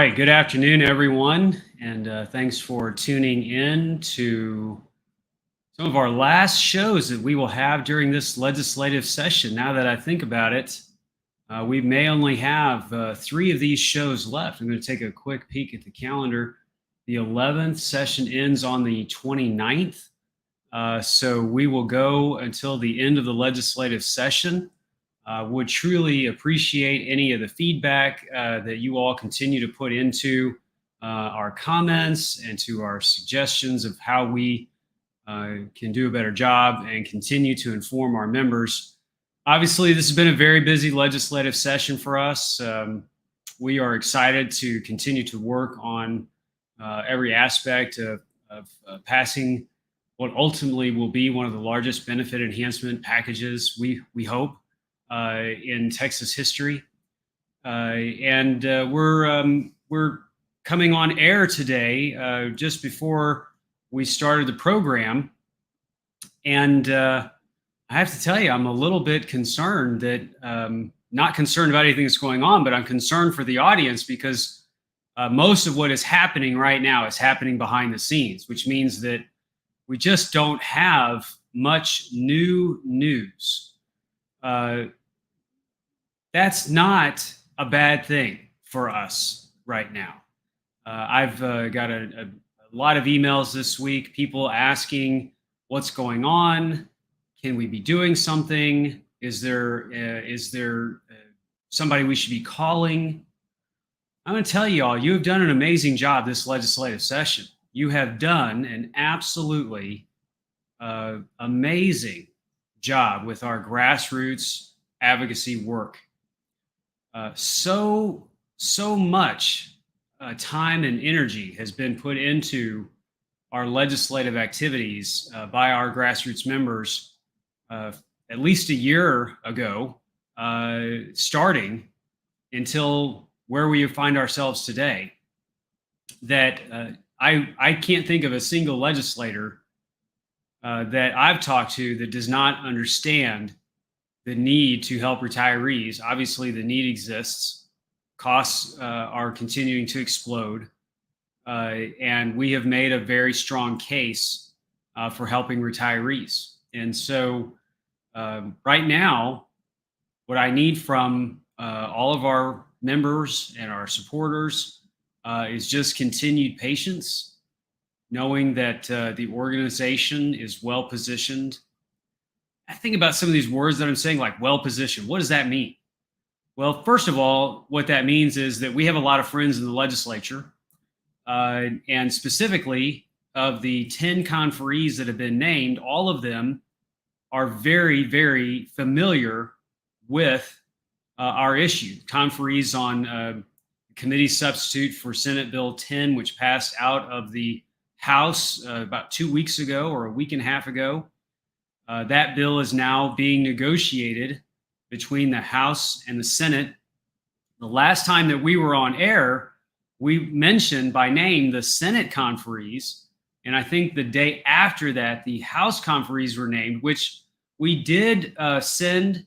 right, good afternoon, everyone, and thanks for tuning in to some of our last shows that we will have during this legislative session. Now that I think about it, we may only have three of these shows left. I'm going to take a quick peek at the calendar. The 11th session ends on the 29th, so we will go until the end of the legislative session. Would truly appreciate any of the feedback that you all continue to put into our comments and to our suggestions of how we can do a better job and continue to inform our members. Obviously, this has been a very busy legislative session for us. We are excited to continue to work on every aspect of passing what ultimately will be one of the largest benefit enhancement packages, we hope, in Texas history. And we're coming on air today just before we started the program. And I have to tell you, I'm a little bit concerned that, not concerned about anything that's going on, but I'm concerned for the audience because most of what is happening right now is happening behind the scenes, which means that we just don't have much new news. That's not a bad thing for us right now. I've got a lot of emails this week, people asking what's going on. Can we be doing something? Is there somebody we should be calling? I'm going to tell you all, you have done an amazing job this legislative session. You have done an absolutely amazing job with our grassroots advocacy work. So much time and energy has been put into our legislative activities by our grassroots members at least a year ago, starting until where we find ourselves today, that I can't think of a single legislator that I've talked to that does not understand the need to help retirees. Obviously, the need exists. Costs are continuing to explode. And we have made a very strong case for helping retirees. And so right now, what I need from all of our members and our supporters is just continued patience, knowing that the organization is well positioned. I think about some of these words that I'm saying, like well positioned. What does that mean? Well, first of all, what that means is that we have a lot of friends in the legislature, and specifically of the 10 conferees that have been named, all of them are very, very familiar with our issue. Conferees on committee substitute for Senate Bill 10, which passed out of the House about 2 weeks ago or a week and a half ago. That bill is now being negotiated between the House and the Senate. The last time that we were on air, we mentioned by name the Senate conferees. And I think the day after that, the House conferees were named, which we did send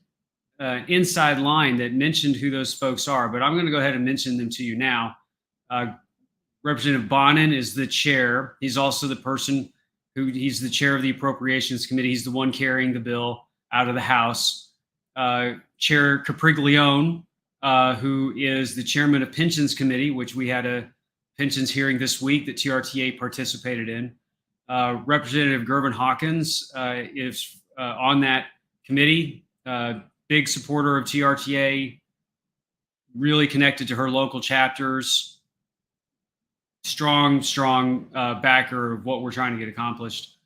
an inside line that mentioned who those folks are. But I'm going to go ahead and mention them to you now. Representative Bonin is the chair. He's also the person he's the chair of the Appropriations Committee. He's the one carrying the bill out of the House. Chair Capriglione, who is the chairman of Pensions Committee, which we had a pensions hearing this week that TRTA participated in. Representative Gervin Hawkins is on that committee, big supporter of TRTA, really connected to her local chapters, strong backer of what we're trying to get accomplished.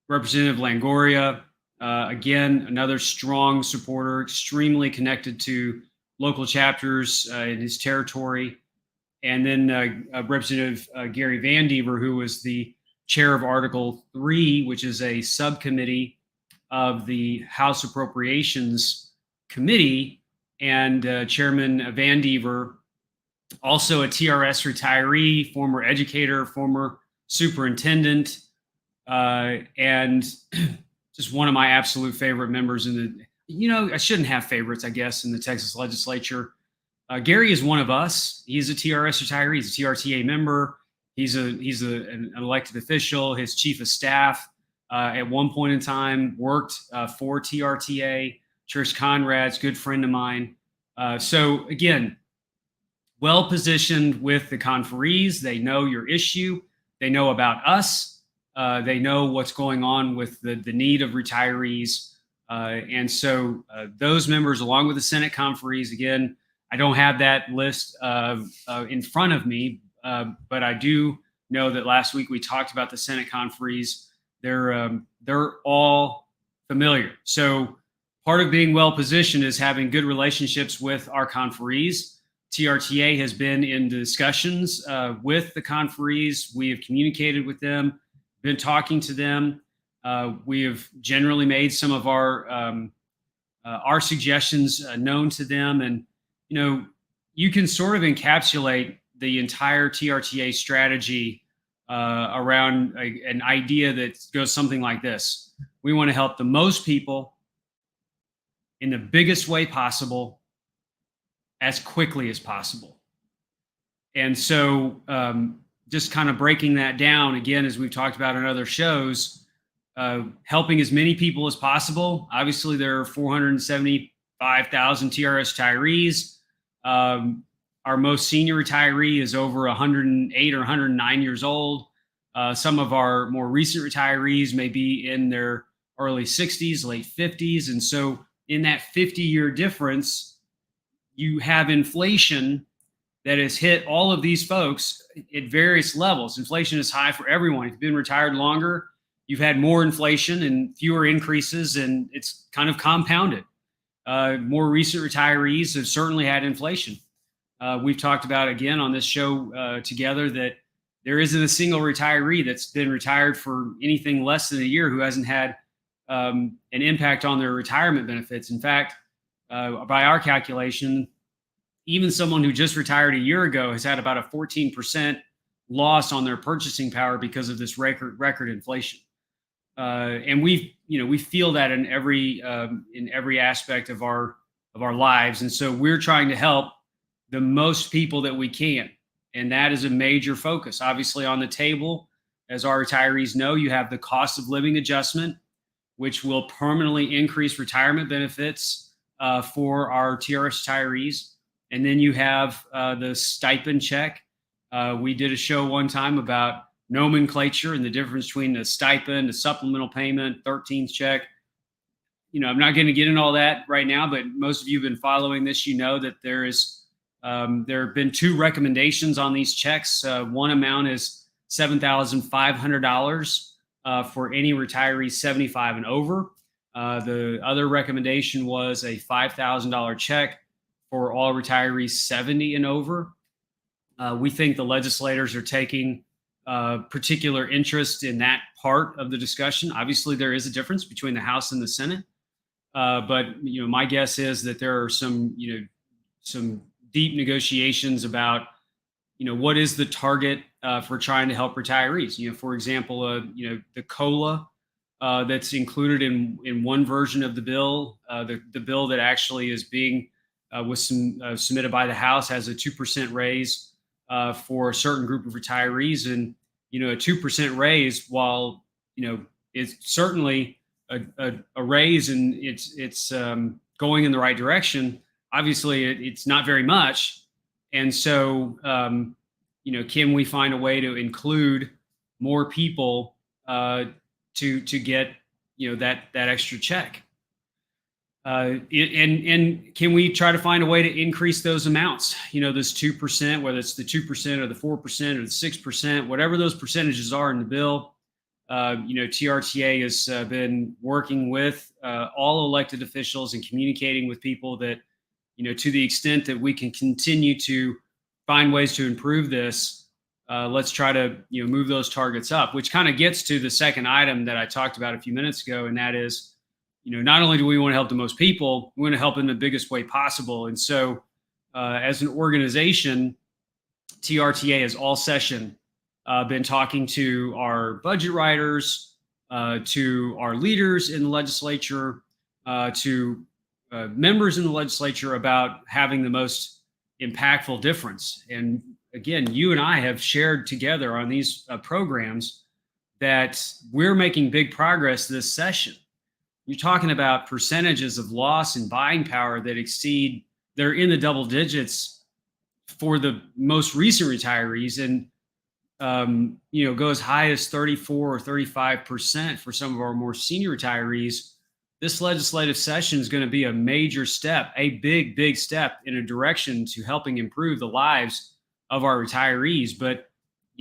Representative Longoria, again, another strong supporter, extremely connected to local chapters in his territory. And then Representative Gary Van Dever, who was the chair of Article 3, which is a subcommittee of the House Appropriations Committee. And Chairman Van Dever, also a TRS retiree, former educator, former superintendent, and just one of my absolute favorite members in the, I shouldn't have favorites, I guess, in the Texas legislature. Gary is one of us. He's a TRS retiree. He's a TRTA member. He's an elected official. His chief of staff at one point in time worked for TRTA. Trish Conrad's good friend of mine. So again, well positioned with the conferees. They know your issue. They know about us. They know what's going on with the need of retirees. And so those members, along with the Senate conferees, again, I don't have that list in front of me, but I do know that last week we talked about the Senate conferees. They're all familiar. So part of being well positioned is having good relationships with our conferees. TRTA has been in discussions with the conferees. We have communicated with them, been talking to them. We have generally made some of our suggestions known to them, and you can sort of encapsulate the entire TRTA strategy around an idea that goes something like this: we want to help the most people in the biggest way possible, as quickly as possible. And so just kind of breaking that down again, as we've talked about in other shows, helping as many people as possible. Obviously, there are 475,000 TRS retirees. Our most senior retiree is over 108 or 109 years old. Some of our more recent retirees may be in their early 60s, late 50s. And so in that 50-year difference, you have inflation that has hit all of these folks at various levels. Inflation is high for everyone. If you've been retired longer, you've had more inflation and fewer increases, and it's kind of compounded. More recent retirees have certainly had inflation. We've talked about, again, on this show together, that there isn't a single retiree that's been retired for anything less than a year who hasn't had an impact on their retirement benefits. In fact, by our calculation, even someone who just retired a year ago has had about a 14% loss on their purchasing power because of this record inflation. And we feel that in every aspect of our lives. And so we're trying to help the most people that we can. And that is a major focus. Obviously, on the table, as our retirees know, you have the cost of living adjustment, which will permanently increase retirement benefits for our TRS retirees. And then you have the stipend check. We did a show one time about nomenclature and the difference between the stipend, the supplemental payment, 13th check. I'm not going to get into all that right now, but most of you have been following this. You know that there have been two recommendations on these checks. One amount is $7,500 for any retiree 75 and over. The other recommendation was a $5,000 check for all retirees 70 and over. We think the legislators are taking particular interest in that part of the discussion. Obviously, there is a difference between the House and the Senate, but my guess is that there are some deep negotiations about what is the target for trying to help retirees. For example, the COLA that's included in one version of the bill, the bill that actually is being submitted by the House has a 2% raise for a certain group of retirees. And a 2% raise, while it's certainly a raise and it's going in the right direction, obviously it's not very much. And so can we find a way to include more people to get that extra check? And can we try to find a way to increase those amounts? This 2%, whether it's the 2% or the 4% or the 6%, whatever those percentages are in the bill. TRTA has been working with all elected officials and communicating with people that, to the extent that we can continue to find ways to improve this, let's try to, move those targets up, which kind of gets to the second item that I talked about a few minutes ago. And that is, not only do we want to help the most people, we want to help in the biggest way possible. And so as an organization, TRTA has all session been talking to our budget writers, to our leaders in the legislature, to members in the legislature about having the most impactful difference. And again, you and I have shared together on these programs that we're making big progress this session. You're talking about percentages of loss in buying power that exceed, they're in the double digits for the most recent retirees, and go as high as 34 or 35% for some of our more senior retirees. This legislative session is going to be a major step, a big step in a direction to helping improve the lives of our retirees. But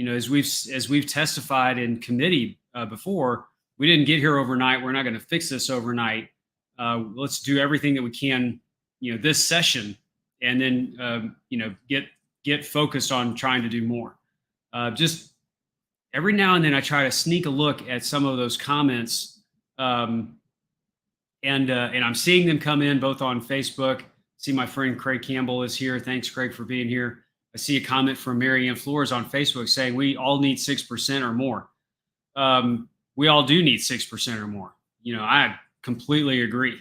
as we've testified in committee before, we didn't get here overnight. We're not going to fix this overnight. Let's do everything that we can, this session, and then get focused on trying to do more. Just every now and then, I try to sneak a look at some of those comments, and I'm seeing them come in both on Facebook. See, my friend Craig Campbell is here. Thanks, Craig, for being here. I see a comment from Mary Ann Flores on Facebook saying we all need 6% or more. We all do need 6% or more. I completely agree.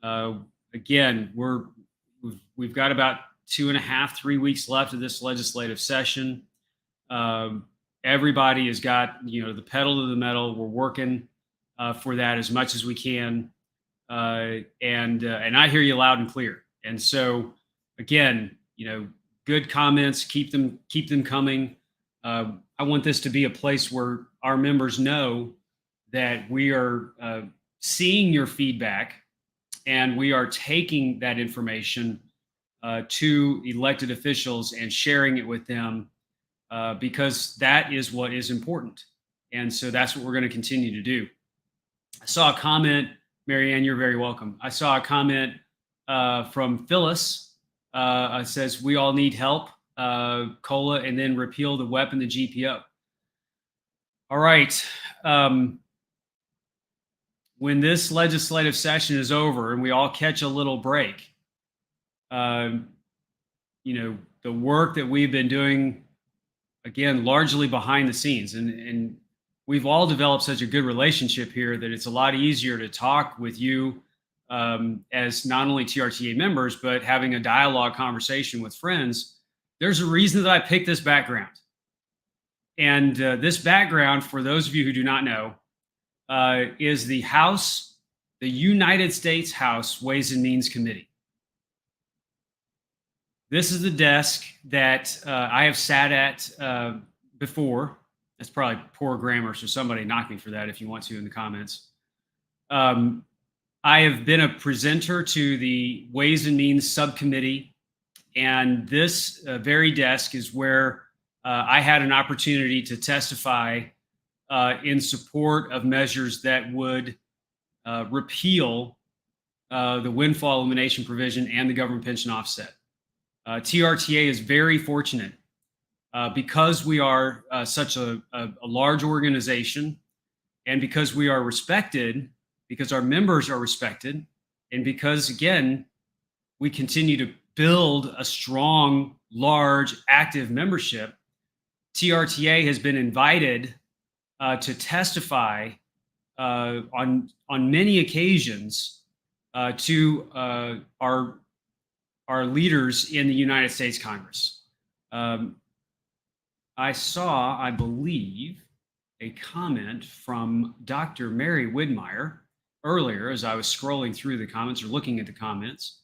Again, we've got about 2.5, 3 weeks left of this legislative session. Everybody has got the pedal to the metal. We're working for that as much as we can, and I hear you loud and clear. And so, again, good comments. Keep them coming. I want this to be a place where our members know that we are seeing your feedback, and we are taking that information to elected officials and sharing it with them, because that is what is important. And so that's what we're going to continue to do. I saw a comment, Mary Ann, you're very welcome. I saw a comment from Phyllis. Says, we all need help, COLA, and then repeal the WEP and the GPO. All right. When this legislative session is over and we all catch a little break, the work that we've been doing, again, largely behind the scenes, and we've all developed such a good relationship here that it's a lot easier to talk with you as not only TRTA members, but having a dialogue conversation with friends. There's a reason that I picked this background. And this background, for those of you who do not know, is the United States House Ways and Means Committee. This is the desk that I have sat at before. That's probably poor grammar, so somebody knock me for that if you want to in the comments. I have been a presenter to the Ways and Means Subcommittee, and this very desk is where I had an opportunity to testify in support of measures that would repeal the windfall elimination provision and the government pension offset. TRTA is very fortunate because we are such a large organization, and because we are respected, because our members are respected, and because, again, we continue to build a strong, large, active membership. TRTA has been invited to testify on many occasions to our leaders in the United States Congress. I saw, I believe, a comment from Dr. Mary Widmeyer earlier as I was scrolling through the comments or looking at the comments.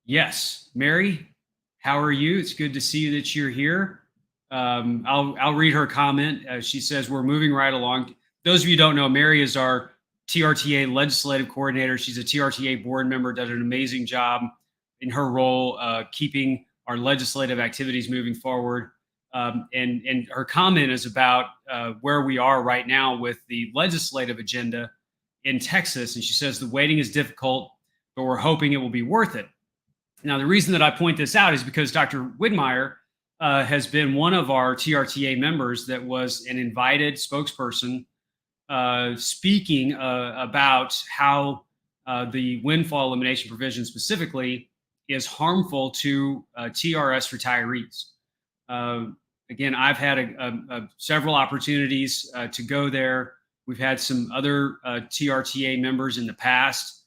Yes, Mary, how are you? It's good to see that you're here. I'll read her comment. She says, we're moving right along. Those of you who don't know, Mary is our TRTA legislative coordinator. She's a TRTA board member, does an amazing job in her role, keeping our legislative activities moving forward. And her comment is about where we are right now with the legislative agenda in Texas. And she says, the waiting is difficult, but we're hoping it will be worth it. Now, the reason that I point this out is because Dr. Widmeyer has been one of our TRTA members that was an invited spokesperson speaking about how the windfall elimination provision specifically is harmful to TRS retirees. Again, I've had several opportunities to go there. We've had some other TRTA members in the past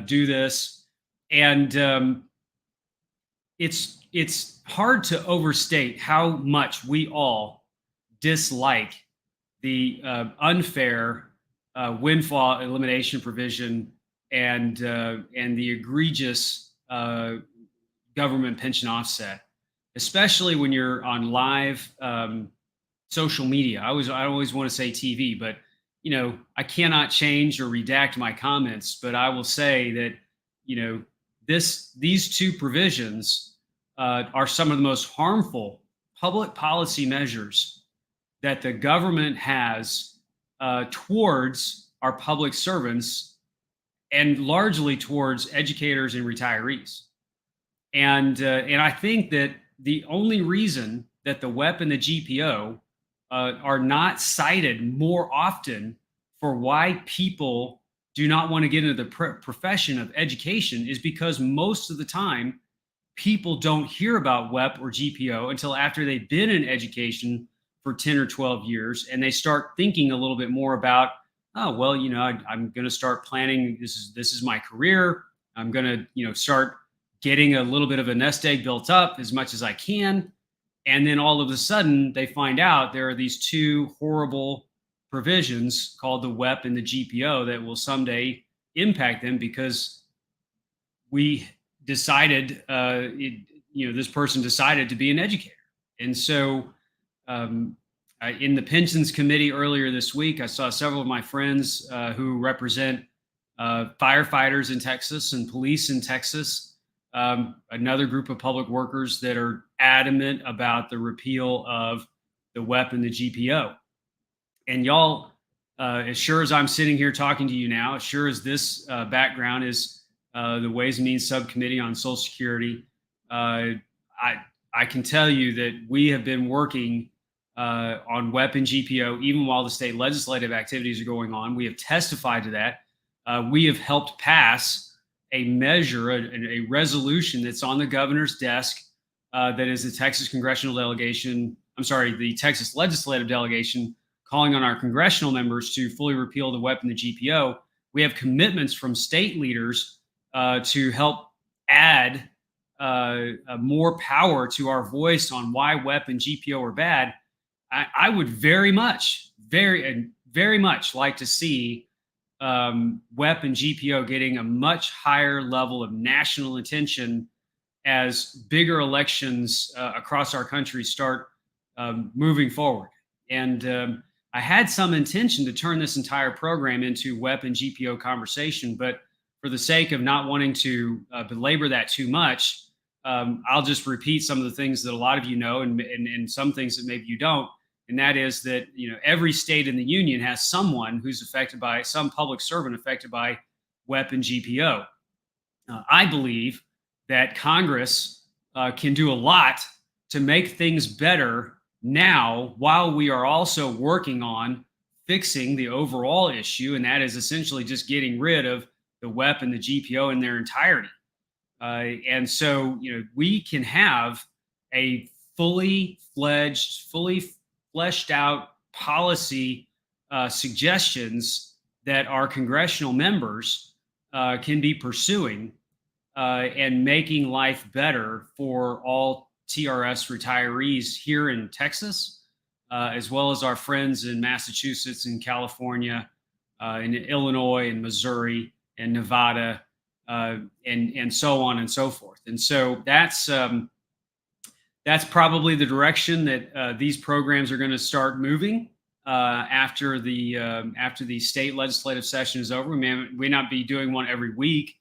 do this. And it's hard to overstate how much we all dislike the unfair windfall elimination provision and the egregious government pension offset, especially when you're on live social media. I always want to say TV, but I cannot change or redact my comments. But I will say that these two provisions are some of the most harmful public policy measures that the government has towards our public servants and largely towards educators and retirees. And I think that the only reason that the WEP and the GPO are not cited more often for why people do not want to get into the profession of education is because most of the time people don't hear about WEP or GPO until after they've been in education for 10 or 12 years and they start thinking a little bit more about, oh, well, I'm going to start planning. This is my career. I'm going to, start getting a little bit of a nest egg built up as much as I can. And then all of a sudden they find out there are these two horrible provisions called the WEP and the GPO that will someday impact them because we decided, this person decided to be an educator. And so in the pensions committee earlier this week, I saw several of my friends who represent firefighters in Texas and police in Texas, another group of public workers that are adamant about the repeal of the WEP and the GPO. And y'all, as sure as I'm sitting here talking to you now, as sure as this background is the Ways and Means Subcommittee on Social Security, I can tell you that we have been working on WEP and GPO even while the state legislative activities are going on. We have testified to that. We have helped pass a measure, a resolution that's on the governor's desk that is the Texas congressional delegation. I'm sorry, the Texas legislative delegation calling on our congressional members to fully repeal the WEP and the GPO. We have commitments from state leaders to help add more power to our voice on why WEP and GPO are bad. I would very much like to see WEP and GPO getting a much higher level of national attention as bigger elections across our country start moving forward. And I had some intention to turn this entire program into WEP and GPO conversation, but for the sake of not wanting to belabor that too much, I'll just repeat some of the things that a lot of you know and some things that maybe you don't. And that is that every state in the union has someone who's affected by some public servant affected by WEP and GPO. I believe that Congress can do a lot to make things better now while we are also working on fixing the overall issue, and that is essentially just getting rid of the WEP and the GPO in their entirety. And so, we can have a fully fleshed out policy suggestions that our congressional members can be pursuing and making life better for all TRS retirees here in Texas, as well as our friends in Massachusetts and California, in Illinois and Missouri and Nevada, and so on and so forth. And so that's probably the direction that these programs are going to start moving after the state legislative session is over. We may not be doing one every week,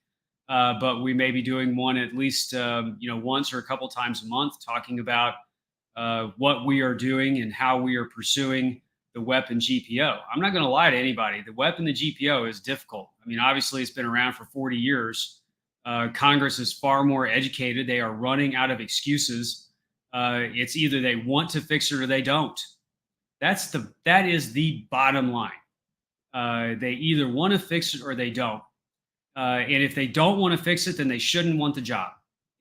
but we may be doing one at least once or a couple times a month, talking about what we are doing and how we are pursuing the WEP and GPO. I'm not going to lie to anybody. The WEP and the GPO is difficult. I mean, obviously, it's been around for 40 years. Congress is far more educated. They are running out of excuses. It's either they want to fix it or they don't. That is the bottom line. They either want to fix it or they don't. And if they don't want to fix it, then they shouldn't want the job.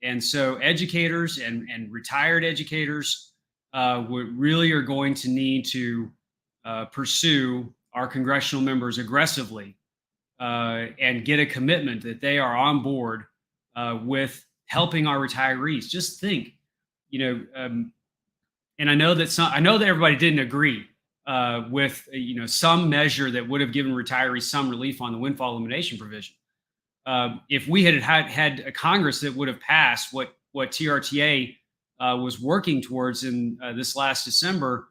And so educators and retired educators really are going to need to pursue our congressional members aggressively and get a commitment that they are on board with helping our retirees. Just think, and I know that everybody didn't agree with some measure that would have given retirees some relief on the windfall elimination provision. If we had a Congress that would have passed what TRTA was working towards in this last December,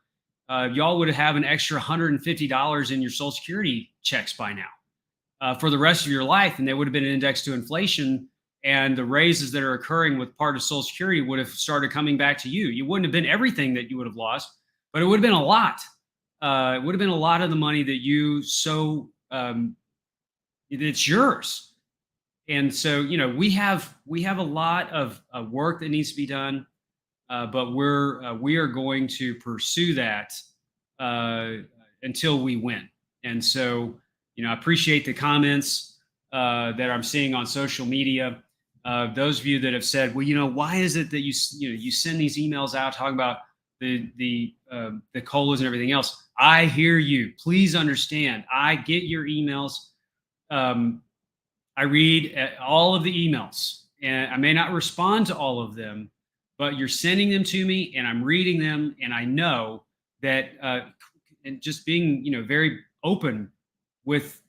y'all would have an extra $150 in your Social Security checks by now for the rest of your life, and they would have been indexed to inflation. And the raises that are occurring with part of Social Security would have started coming back to you. You wouldn't have been everything that you would have lost, but it would have been a lot. It would have been a lot of the money that it's yours. And so, we have a lot of work that needs to be done, but we are going to pursue that until we win. And so, I appreciate the comments that I'm seeing on social media. Those of you that have said, well, why is it that you send these emails out talking about the COLAs and everything else? I hear you. Please understand. I get your emails. I read all of the emails, and I may not respond to all of them, but you're sending them to me, and I'm reading them, and I know that, and just being, very open with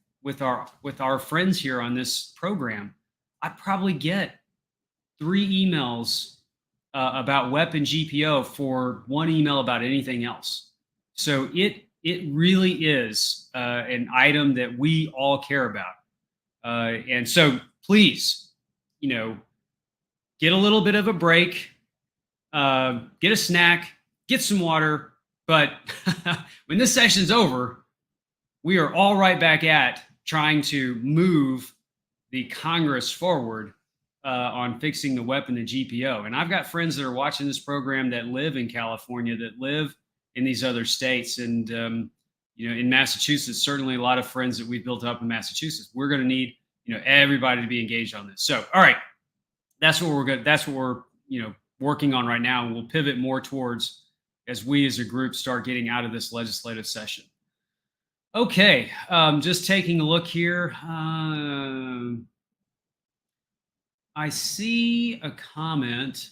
our friends here on this program, I probably get 3 emails about WEP and GPO for 1 email about anything else. So it really is an item that we all care about. And so please, get a little bit of a break, get a snack, get some water. But when this session's over, we are all right back at trying to move the Congress forward on fixing the WEP and the GPO. And I've got friends that are watching this program that live in California, that live in these other states. And, in Massachusetts, certainly a lot of friends that we've built up in Massachusetts. We're going to need, everybody to be engaged on this. So, all right, that's what we're working on right now. And we'll pivot more towards as we as a group start getting out of this legislative session. Okay, just taking a look here. I see a comment.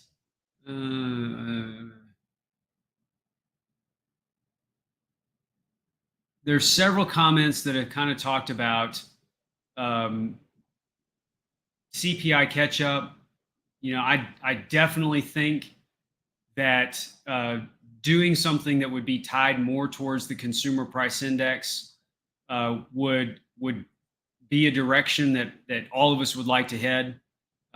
There's several comments that have kind of talked about CPI catch-up. I definitely think that doing something that would be tied more towards the consumer price index would be a direction that all of us would like to head.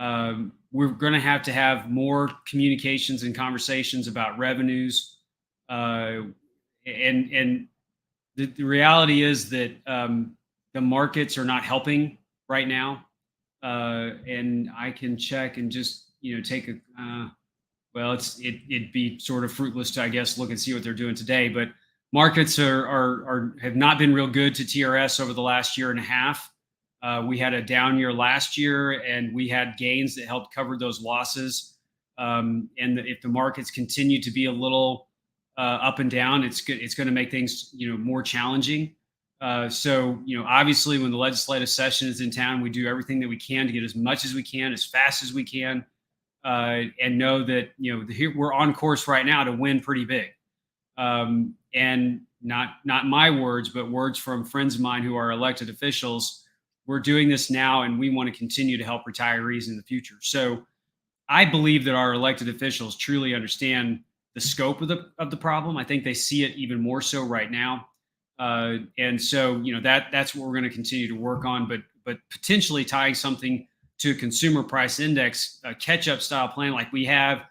We're going to have more communications and conversations about revenues, and the reality is that the markets are not helping right now. And I can check and just take a well, it'd be sort of fruitless to, I guess, look and see what they're doing today. But markets have not been real good to TRS over the last year and a half. We had a down year last year, and we had gains that helped cover those losses. And if the markets continue to be a little up and down, it's going to make things more challenging. So obviously, when the legislative session is in town, we do everything that we can to get as much as we can, as fast as we can, and know that we're on course right now to win pretty big. And not my words, but words from friends of mine who are elected officials. We're doing this now, and we want to continue to help retirees in the future. So I believe that our elected officials truly understand the scope of the problem. I think they see it even more so right now. And so, that's what we're going to continue to work on, but potentially tying something to a consumer price index, a catch-up style plan like we have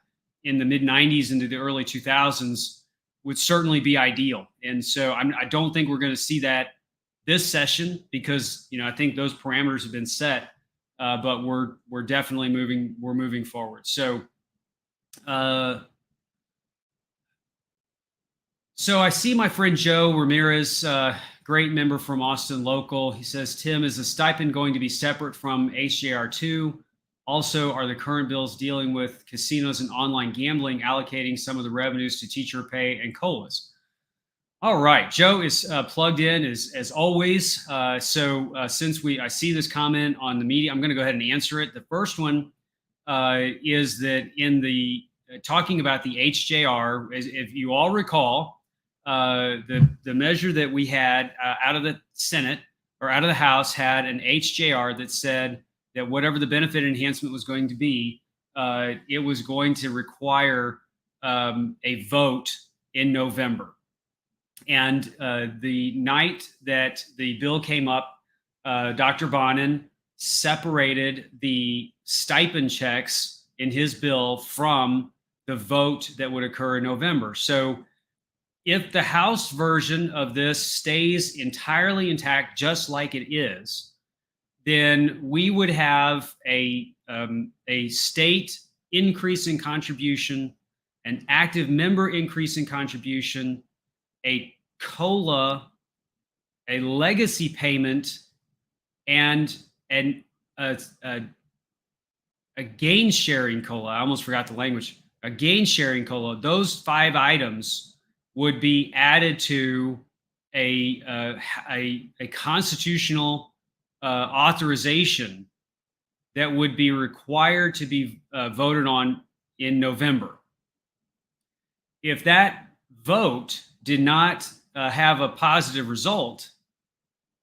in the mid 90s into the early 2000s would certainly be ideal. And so I don't think we're going to see that this session because, I think those parameters have been set, but we're definitely moving forward. So, So I see my friend Joe Ramirez, great member from Austin Local. He says, Tim, is the stipend going to be separate from HJR2? Also, are the current bills dealing with casinos and online gambling allocating some of the revenues to teacher pay and COLAs? All right, Joe is plugged in as always. So since I see this comment on the media, I'm going to go ahead and answer it. The first one, is that in the talking about the HJR, if you all recall, the measure that we had out of the Senate or out of the House had an HJR that said that whatever the benefit enhancement was going to be, it was going to require a vote in November. And the night that the bill came up, Dr. Bonin separated the stipend checks in his bill from the vote that would occur in November. So if the House version of this stays entirely intact, just like it is, then we would have a state increase in contribution, an active member increase in contribution, a COLA, a legacy payment, and a gain sharing COLA. I almost forgot the language. A gain sharing COLA. Those 5 items would be added to a constitutional authorization that would be required to be voted on in November. If that vote did not have a positive result,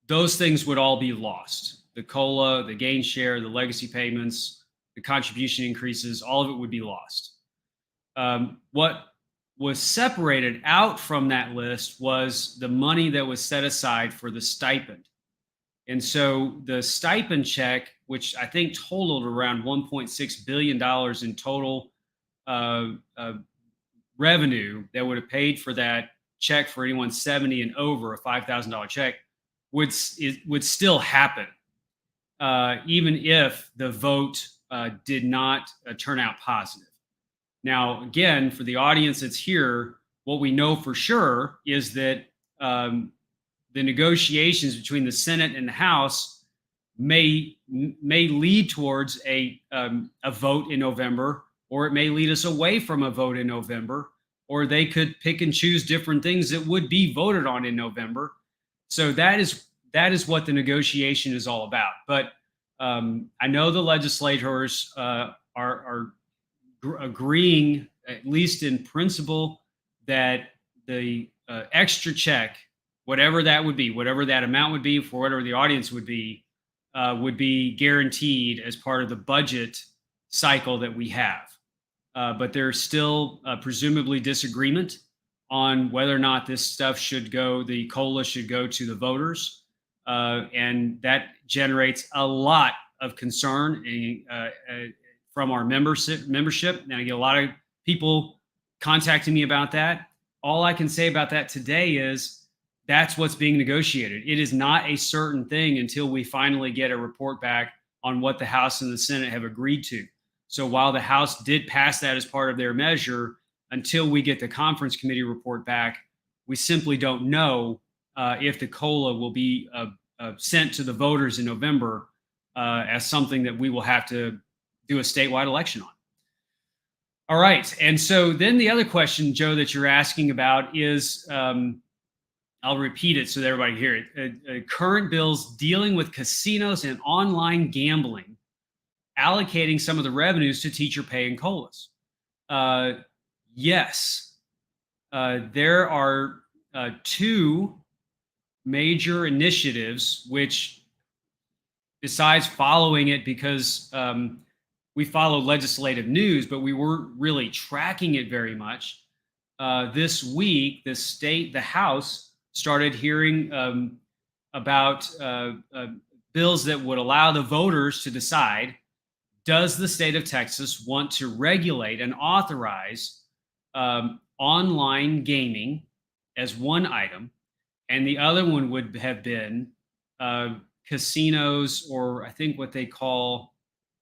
those things would all be lost. The COLA, the gain share, the legacy payments, the contribution increases, all of it would be lost. What was separated out from that list was the money that was set aside for the stipend. And so the stipend check, which I think totaled around $1.6 billion in total revenue that would have paid for that check for anyone 70 and over, a $5,000 check, would still happen, even if the vote did not turn out positive. Now, again, for the audience that's here, what we know for sure is that the negotiations between the Senate and the House may lead towards a vote in November, or it may lead us away from a vote in November, or they could pick and choose different things that would be voted on in November. So that is what the negotiation is all about. But I know the legislators are agreeing, at least in principle, that the extra check, whatever that would be, whatever that amount would be for whatever the audience would be guaranteed as part of the budget cycle that we have. But there's still presumably disagreement on whether or not this stuff should go, the COLA should go to the voters. And that generates a lot of concern from our membership. And I get a lot of people contacting me about that. All I can say about that today is that's what's being negotiated. It is not a certain thing until we finally get a report back on what the House and the Senate have agreed to. So while the House did pass that as part of their measure, until we get the conference committee report back, we simply don't know if the COLA will be sent to the voters in November as something that we will have to do a statewide election on. All right. And so then the other question, Joe, that you're asking about is, I'll repeat it so that everybody hear it. Current bills dealing with casinos and online gambling, allocating some of the revenues to teacher pay and COLAs. Yes, there are 2 major initiatives, which, besides following it because we followed legislative news, but we weren't really tracking it very much. This week, the House started hearing about bills that would allow the voters to decide, does the state of Texas want to regulate and authorize online gaming as one item? And the other one would have been casinos, or I think what they call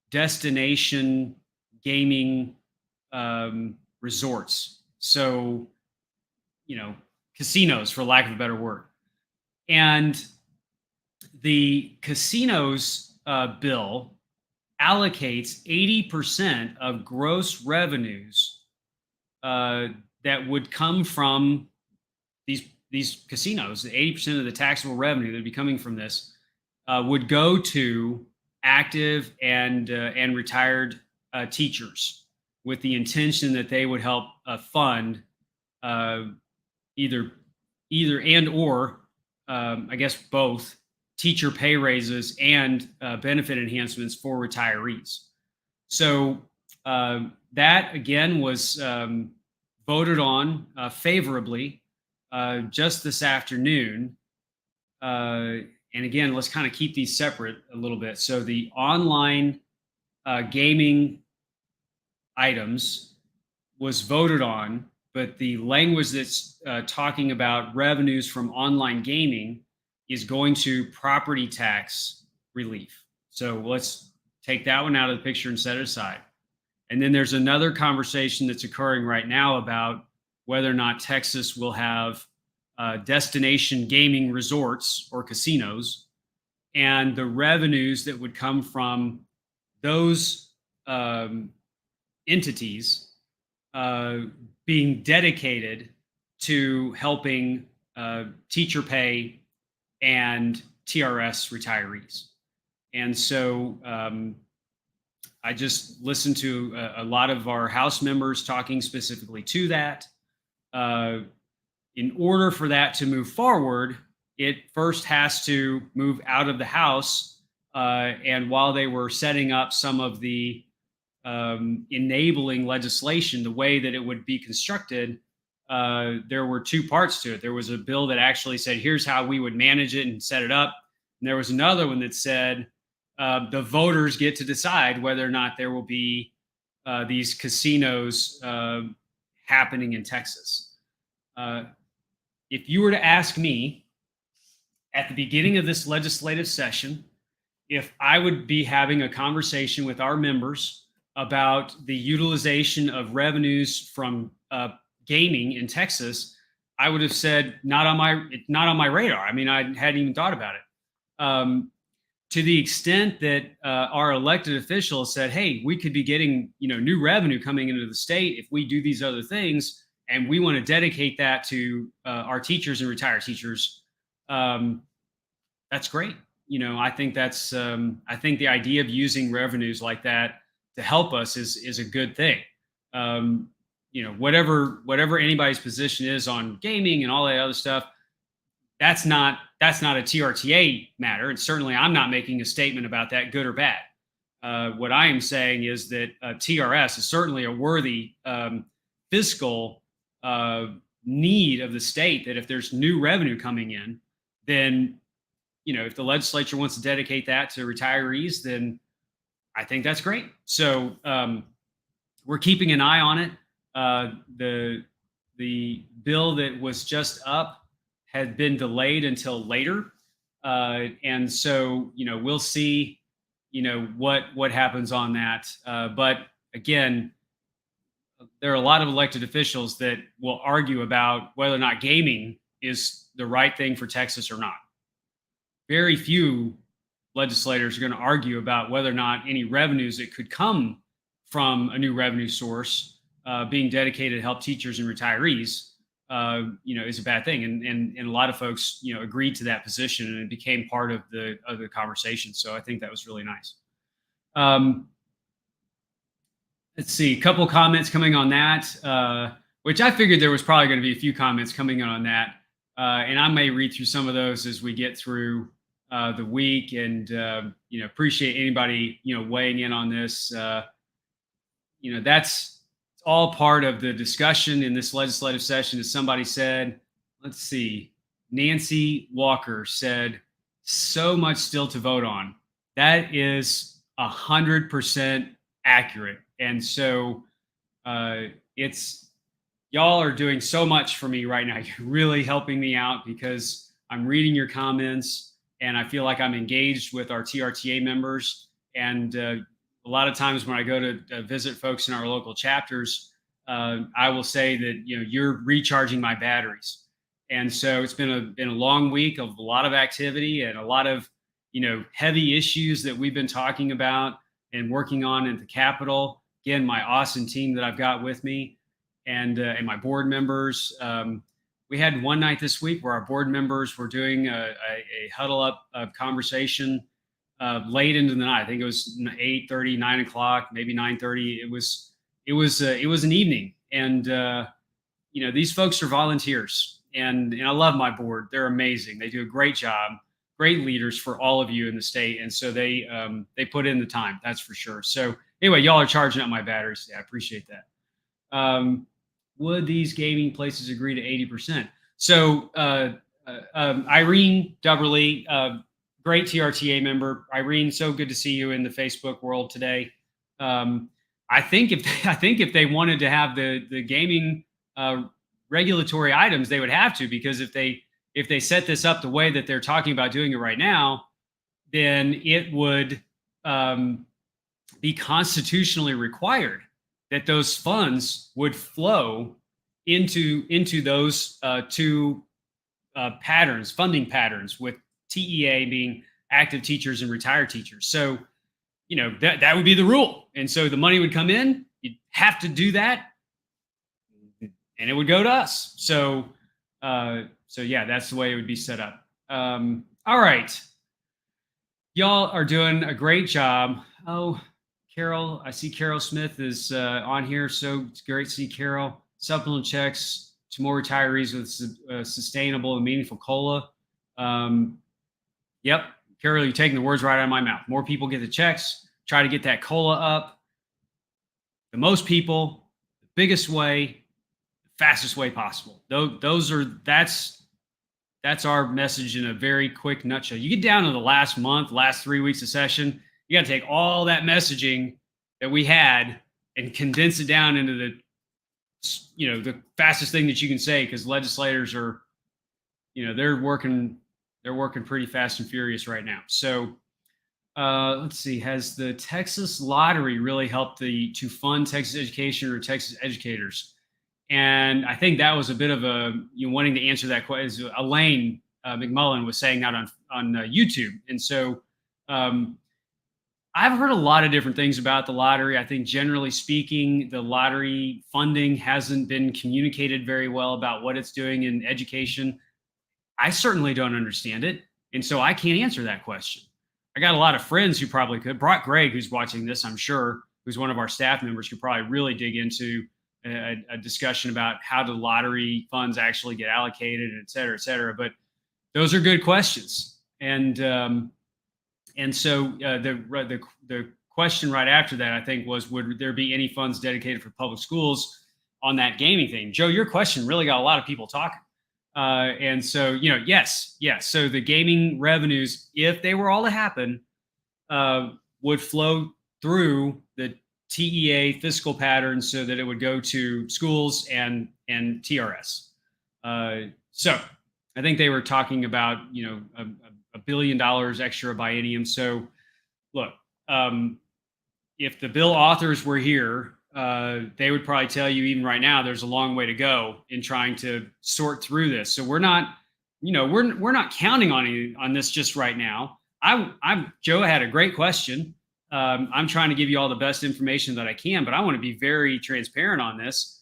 destination gaming resorts. So, casinos, for lack of a better word. And the casinos bill allocates 80% of gross revenues that would come from these casinos. 80% of the taxable revenue that would be coming from this would go to active and retired teachers with the intention that they would help fund uh, either and or I guess both teacher pay raises and benefit enhancements for retirees. So that again was voted on favorably just this afternoon. And again, let's kind of keep these separate a little bit. So the online gaming items was voted on, but the language that's talking about revenues from online gaming is going to property tax relief. So let's take that one out of the picture and set it aside. And then there's another conversation that's occurring right now about whether or not Texas will have destination gaming resorts or casinos, and the revenues that would come from those entities being dedicated to helping teacher pay and TRS retirees. And so I just listened to a lot of our House members talking specifically to that. In order for that to move forward, it first has to move out of the House. And while they were setting up some of the enabling legislation, the way that it would be constructed, there were two parts to it. There was a bill that actually said, here's how we would manage it and set it up. And there was another one that said, the voters get to decide whether or not there will be these casinos happening in Texas. If you were to ask me at the beginning of this legislative session, if I would be having a conversation with our members about the utilization of revenues from gaming in Texas, I would have said not on my radar. I mean, I hadn't even thought about it. To the extent that our elected officials said, "Hey, we could be getting new revenue coming into the state if we do these other things, and we want to dedicate that to our teachers and retired teachers," that's great. I think that's I think the idea of using revenues like that to help us is a good thing. Whatever anybody's position is on gaming and all that other stuff, that's not a TRTA matter. And certainly I'm not making a statement about that, good or bad. What I am saying is that TRS is certainly a worthy fiscal need of the state, that if there's new revenue coming in, then, if the legislature wants to dedicate that to retirees, then I think that's great. So we're keeping an eye on it. The bill that was just up had been delayed until later. And so, we'll see, what happens on that. But again, there are a lot of elected officials that will argue about whether or not gaming is the right thing for Texas or not. Very few legislators are going to argue about whether or not any revenues that could come from a new revenue source being dedicated to help teachers and retirees is a bad thing. And a lot of folks, agreed to that position, and it became part of the conversation. So I think that was really nice. Let's see, a couple comments coming on that, which I figured there was probably going to be a few comments coming in on that. And I may read through some of those as we get through the week, and appreciate anybody weighing in on this. That's all part of the discussion in this legislative session. As somebody said, let's see, Nancy Walker said, so much still to vote on. That is 100% accurate. And so it's, y'all are doing so much for me right now. You're really helping me out, because I'm reading your comments and I feel like I'm engaged with our TRTA members. And a lot of times when I go to visit folks in our local chapters, I will say that, you're recharging my batteries. And so it's been a long week of a lot of activity and a lot of, heavy issues that we've been talking about and working on at the Capitol. Again, my awesome team that I've got with me, and my board members. We had one night this week where our board members were doing a huddle up conversation late into the night. I think it was 8:30, 9 o'clock, maybe 9:30. It was an evening, and these folks are volunteers, and I love my board. They're amazing. They do a great job, great leaders for all of you in the state, and so they put in the time. That's for sure. So anyway, y'all are charging up my batteries. Yeah, I appreciate that. Would these gaming places agree to 80%? So Irene Dubberly, great TRTA member. Irene, so good to see you in the Facebook world today. I think if they wanted to have the gaming regulatory items, they would have to, because if they set this up the way that they're talking about doing it right now, then it would be constitutionally required that those funds would flow into those two funding patterns, with TEA being active teachers and retired teachers. So, that would be the rule. And so the money would come in, you'd have to do that, and it would go to us. So yeah, that's the way it would be set up. All right. Y'all are doing a great job. Oh, Carol, I see Carol Smith is on here. So it's great to see Carol. Supplemental checks to more retirees with sustainable and meaningful COLA. Yep. Carol, you're taking the words right out of my mouth. More people get the checks. Try to get that COLA up. The most people, the biggest way, the fastest way possible. That's our message in a very quick nutshell. You get down to the last month, last 3 weeks of session, you got to take all that messaging that we had and condense it down into the fastest thing that you can say, because legislators are, they're working pretty fast and furious right now. So let's see, has the Texas lottery really helped to fund Texas education or Texas educators? And I think that was a bit of wanting to answer that question. Elaine McMullen was saying that on YouTube. And so I've heard a lot of different things about the lottery. I think generally speaking, the lottery funding hasn't been communicated very well about what it's doing in education. I certainly don't understand it. And so I can't answer that question. I got a lot of friends who probably could. Brock Gregg, who's watching this, I'm sure, who's one of our staff members, could probably really dig into a discussion about how the lottery funds actually get allocated, et cetera, et cetera. But those are good questions. And so the question right after that, I think, was, would there be any funds dedicated for public schools on that gaming thing? Joe, your question really got a lot of people talking. And so, yes. So the gaming revenues, if they were all to happen, would flow through the TEA fiscal pattern so that it would go to schools and TRS. So I think they were talking about, $1 billion extra biennium. So look, if the bill authors were here, they would probably tell you, even right now, there's a long way to go in trying to sort through this. So we're not counting on this just right now. Joe had a great question. I'm trying to give you all the best information that I can, but I want to be very transparent on this.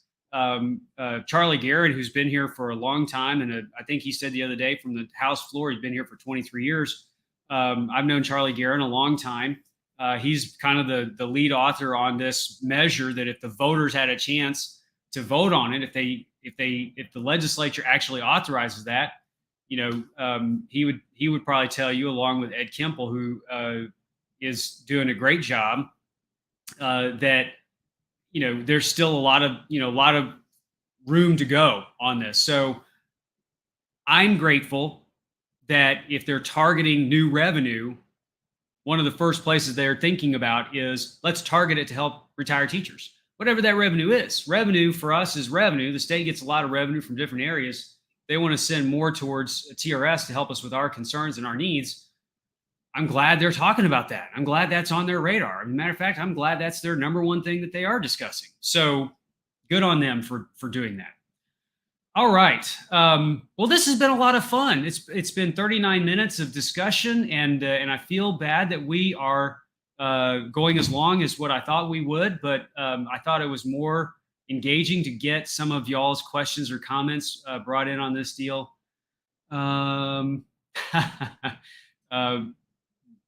Charlie Garrett, who's been here for a long time, and I think he said the other day from the House floor, he's been here for 23 years. I've known Charlie Garrett a long time. He's kind of the lead author on this measure, that if the voters had a chance to vote on it, if the legislature actually authorizes that, he would probably tell you, along with Ed Kemple, who is doing a great job, that there's still a lot of room to go on this. So I'm grateful that if they're targeting new revenue, one of the first places they're thinking about is, let's target it to help retired teachers. Whatever that revenue is. Revenue for us is revenue. The state gets a lot of revenue from different areas. They want to send more towards TRS to help us with our concerns and our needs. I'm glad they're talking about that. I'm glad that's on their radar. As a matter of fact, I'm glad that's their number one thing that they are discussing. So good on them for doing that. All right. Well, this has been a lot of fun. It's been 39 minutes of discussion, and I feel bad that we are going as long as what I thought we would, but I thought it was more engaging to get some of y'all's questions or comments brought in on this deal.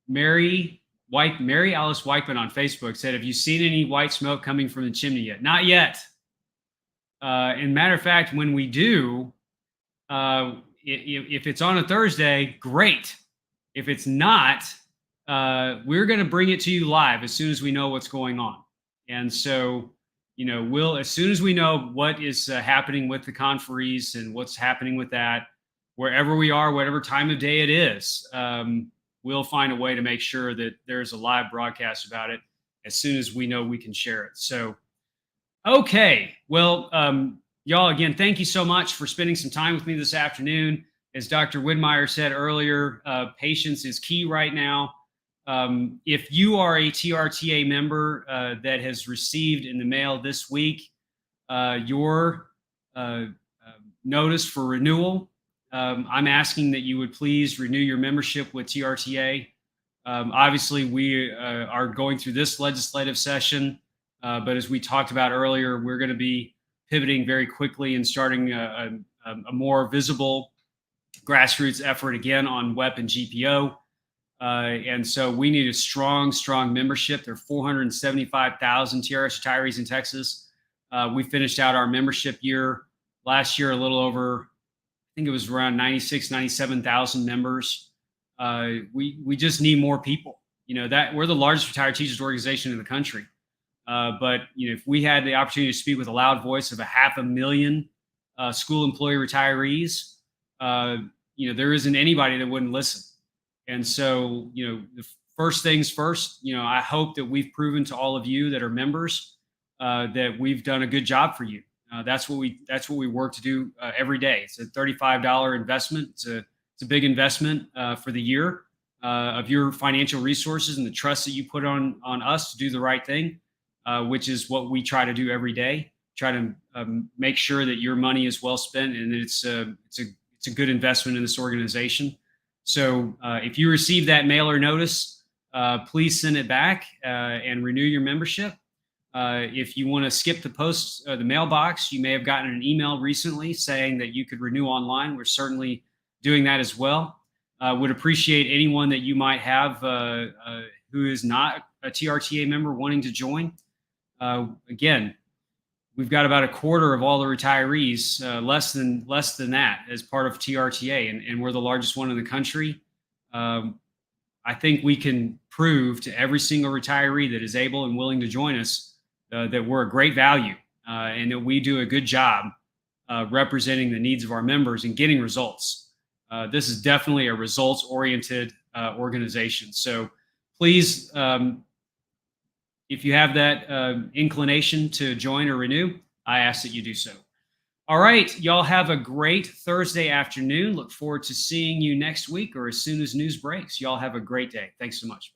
Mary Alice Weichman on Facebook said, "Have you seen any white smoke coming from the chimney yet?" Not yet. And matter of fact, when we do, if it's on a Thursday, great. If it's not, we're going to bring it to you live as soon as we know what's going on. And so, we'll, as soon as we know what is happening with the conferees and what's happening with that, wherever we are, whatever time of day it is, we'll find a way to make sure that there's a live broadcast about it as soon as we know we can share it. So, okay. Well, y'all, again, thank you so much for spending some time with me this afternoon. As Dr. Widmeyer said earlier, patience is key right now. If you are a TRTA member that has received in the mail this week your notice for renewal, I'm asking that you would please renew your membership with TRTA. Obviously, we are going through this legislative session, but as we talked about earlier, we're going to be pivoting very quickly and starting a more visible grassroots effort again on WEP and GPO. And so we need a strong membership. There are 475,000 TRS retirees in Texas. We finished out our membership year last year, a little over, I think it was around 97,000 members. We just need more people. That we're the largest retired teachers organization in the country. But if we had the opportunity to speak with a loud voice of 500,000 school employee retirees, there isn't anybody that wouldn't listen. And so, the first things first, I hope that we've proven to all of you that are members that we've done a good job for you. That's what we work to do every day. It's a $35 investment. It's a big investment for the year of your financial resources and the trust that you put on us to do the right thing, which is what we try to do every day. Try to make sure that your money is well spent and that it's a good investment in this organization. So if you receive that mailer notice, please send it back and renew your membership. If you want to skip the mailbox, you may have gotten an email recently saying that you could renew online. We're certainly doing that as well. Would appreciate anyone that you might have who is not a TRTA member wanting to join. Again, we've got about a quarter of all the retirees, less than that, as part of TRTA, and we're the largest one in the country. I think we can prove to every single retiree that is able and willing to join us that we're a great value and that we do a good job representing the needs of our members and getting results. This is definitely a results-oriented organization. So please, if you have that inclination to join or renew, I ask that you do so. All right, y'all have a great Thursday afternoon. Look forward to seeing you next week or as soon as news breaks. Y'all have a great day. Thanks so much.